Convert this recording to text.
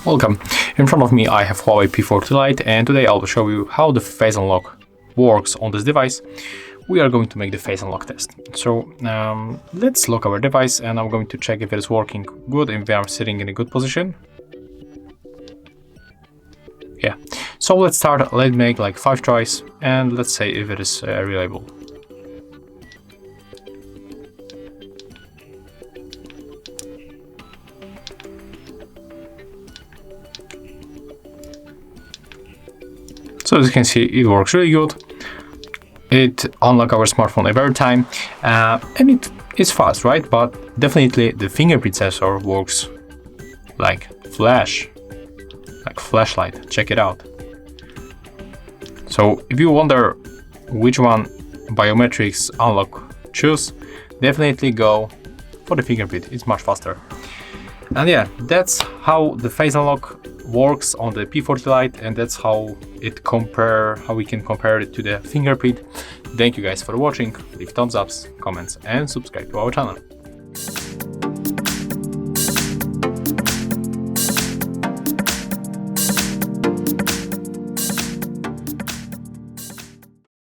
Welcome. In front of me I have Huawei P40 Lite, and today I will show you how the face unlock works on this device. We are going to make the face unlock test. So let's lock our device, and I'm going to check if it is working good, if we are sitting in a good position. Yeah. So let's start. Let's make like 5 tries, and let's say if it is reliable. So as you can see, it works really good. It unlocks our smartphone every time, and it is fast, right? But definitely the fingerprint sensor works like flashlight. Check it out. So if you wonder which one biometrics unlock choose, definitely go for the fingerprint. It's much faster. And yeah, that's how the face unlock works on the P40 Lite, and that's how we can compare it to the fingerprint. Thank you guys for watching. Leave thumbs ups, comments, and subscribe to our channel.